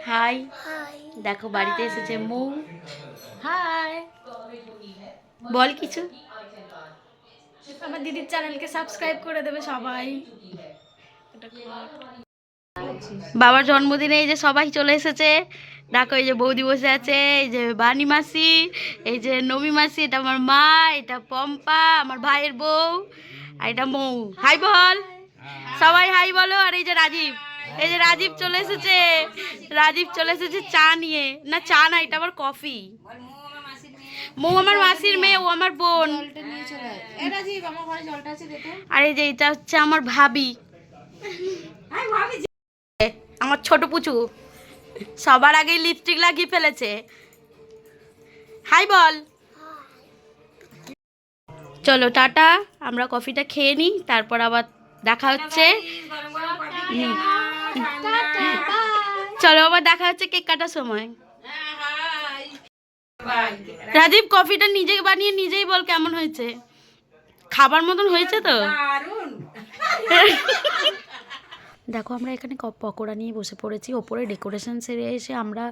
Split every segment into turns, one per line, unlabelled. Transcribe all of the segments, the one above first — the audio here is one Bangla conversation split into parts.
হাই দেখো বাড়িতে এসেছে মৌ।
হাই,
বল কিছু।
আমার দিদির চ্যানেলকে সাবস্ক্রাইব করে দেবে সবাই।
বাবার জন্মদিনে এই যে সবাই চলে এসেছে। দেখো এই যে বৌদি বসে আছে, এই যে বানি মাসি, এই যে নমি মাসি, এটা আমার মা, এটা পম্পা আমার ভাইয়ের বউ, আর এটা মৌ। হাই বল, সবাই হাই বলো। আর এই যে রাজীব, এই যে রাজীব চলে এসেছে, রাজীব চলে এসেছে চা নিয়ে। না চা না, এটা আমার কফি। মৌ আমার মাসির মেয়ে, ও আমার বোন। আর এই যে এটা হচ্ছে আমার ভাবি, আমার ছোট পুচু। সবার আগে লিপস্টিক লাগিয়ে ফেলেছে। হাই বল। চলো টাটা, আমরা কফিটা খেয়ে নিই, তারপর আবার দেখা হচ্ছে। চলো আবার দেখা হচ্ছে কেক কাটার সময়। রাজীব কফিটা নিজে বানিয়ে নিজেই বল কেমন হয়েছে। খাবার মতন হয়েছে তো। দেখো আমরা এখানে পকোড়া নিয়ে বসে পড়েছি, ওপরে ডেকোরেশন সেরে এসে আমরা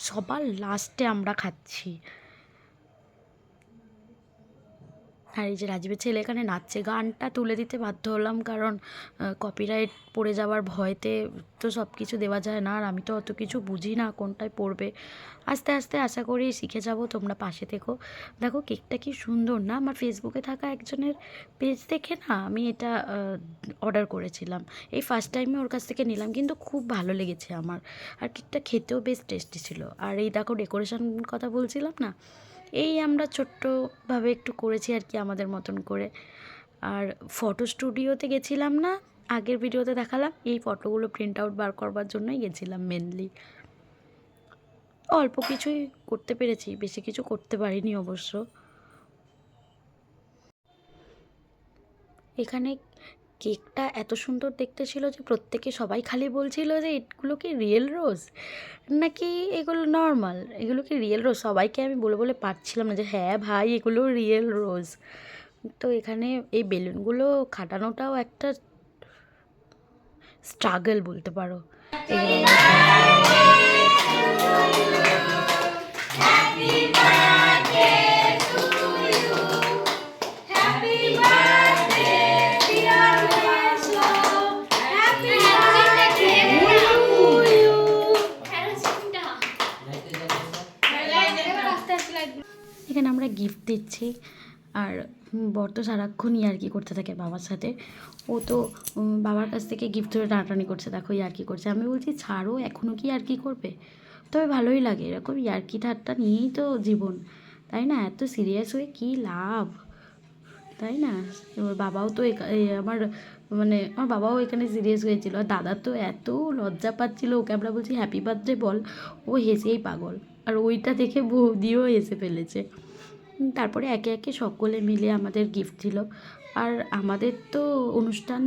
সবার লাস্টে আমরা খাচ্ছি। আর এই যে রাজীবের ছেলে এখানে নাচছে। গানটা তুলে দিতে বাধ্য হলাম, কারণ কপিরাইট পড়ে যাওয়ার ভয়তে তো সব কিছু দেওয়া যায় না। আর আমি তো অত কিছু বুঝি না কোনটায় পড়বে। আস্তে আস্তে আশা করি শিখে যাব, তোমরা পাশে থেকো। দেখো কেকটা কি সুন্দর না, আমার ফেসবুকে থাকা একজনের পেজ দেখে না আমি এটা অর্ডার করেছিলাম। এই ফার্স্ট টাইমে ওর কাছ থেকে নিলাম, কিন্তু খুব ভালো লেগেছে আমার। আর কেকটা খেতেও বেশ টেস্টি ছিল। আর এই দেখো ডেকোরেশন কথা বলছিলাম না, এই আমরা ছোট্টভাবে একটু করেছি আর কি আমাদের মতন করে। আর ফটো স্টুডিওতে গেছিলাম না, আগের ভিডিওতে দেখালাম, এই ফটোগুলো প্রিন্ট আউট বার করবার জন্যই গেছিলাম মেনলি। অল্প কিছুই করতে পেরেছি, বেশি কিছু করতে পারিনি অবশ্য। এখানে কেকটা এত সুন্দর দেখতে ছিল যে প্রত্যেকে সবাই খালি বলছিল যে এগুলো কি রিয়েল রোজ নাকি এগুলো নর্মাল, এগুলো কি রিয়েল রোজ। সবাইকে আমি বলে বলে পারছিলাম না যে হ্যাঁ ভাই এগুলো রিয়েল রোজ। তো এখানে এই বেলুনগুলো খাটানোটাও একটা স্ট্রাগল বলতে পারো। এখানে আমরা গিফট দিচ্ছি, আর বর তো সারাক্ষণ ইয়ার্কি করতে থাকে বাবার সাথে। ও তো বাবার কাছ থেকে গিফট ধরে টানাটানি করছে, দেখো ইয়ার্কি করছে। আমি বলছি ছাড়ো, এখনও কি ইয়ার্কি করবে। তবে ভালোই লাগে, এরকম ইয়ার্কি ঠাট্টা নিয়েই তো জীবন, তাই না? এত সিরিয়াস হয়ে কী লাভ, তাই না? এবার বাবাও তো আমার আমার বাবাও এখানে সিরিয়াস হয়েছিল। আর দাদা তো এত লজ্জা পাচ্ছিলো, ওকে আমরা বলছি হ্যাপি বার্থডে বল, ও হেসেই পাগল। আর ওইটা দেখে বৌদিও হেসে ফেলেছে। তারপরে একে একে সকলে মিলে আমাদের গিফট দিল। আর আমাদের তো অনুষ্ঠান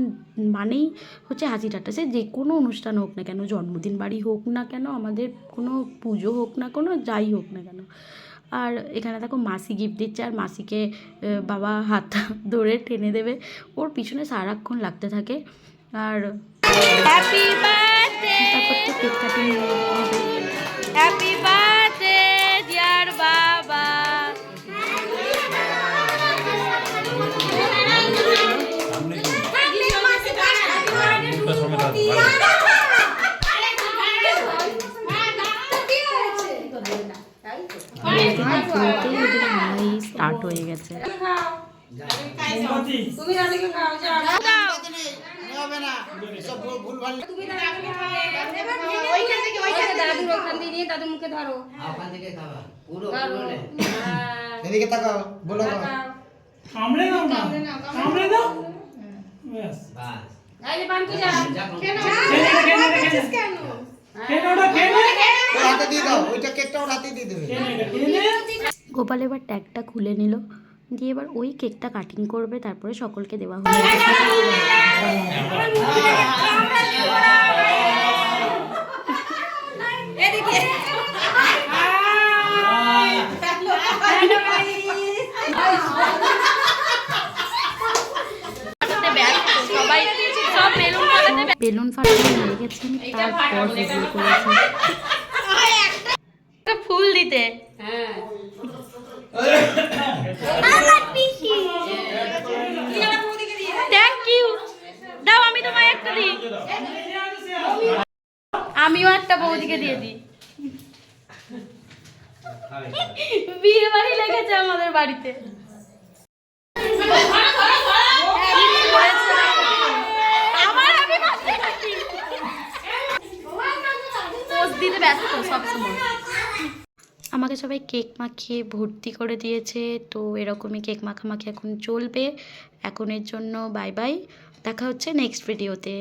মানেই হচ্ছে হাসি ঠাট্টা, সে যে কোনো অনুষ্ঠান হোক না কেন, জন্মদিন বাড়ি হোক না কেন, আমাদের কোনো পুজো হোক না কোনো, যাই হোক না কেন। আর এখানে দেখো মাসি গিফট দিচ্ছে, আর মাসিকে বাবা হাত ধরে টেনে দেবে, ওর পিছনে সারাক্ষণ লাগতে থাকে। আর হ্যাপি বার্থডে, তারপর তো কেক কাটিং হবে। হ্যাপি বার্থডে ডিয়ার বাবা। স্টার্ট হয়ে গেছে।
দাদু মুখে ধরো,
এদিকে তাকাও, বলো
কামড়ে দাও না, কামড়ে দাও ব্যাস।
এই যে বানকু যা কেন
হাতে দিয়ে দাও, ওইটা কেকটা ওর হাতে দিয়ে দেবে।
গোপাল এবার ট্যাগটা খুলে নিল, দিয়ে এবার ওই কেকটা কাটিং করবে, তারপরে সকলকে দেওয়া হবে। বেলুন ফাটানো হয়ে গেছে আমি তারপর ভিডিও করেছি একটা ফুল দিতে।
হ্যাঁ
থ্যাংক ইউ, দাও আমি তোমায় একটা দিই, আমিও একটা বৌদিকে দিয়ে দিই। বিয়ে বাড়ি লেগেছে আমাদের বাড়িতে। আমার আমি পোজ দিতে ব্যস্ত সবসময়। আমাকে সবাই কেক মাখিয়ে ভর্তি করে দিয়েছে, তো এরকমই কেক মাখামাখি এখন চলবে। এখন এর জন্য বাই বাই, দেখা হচ্ছে নেক্সট ভিডিওতে।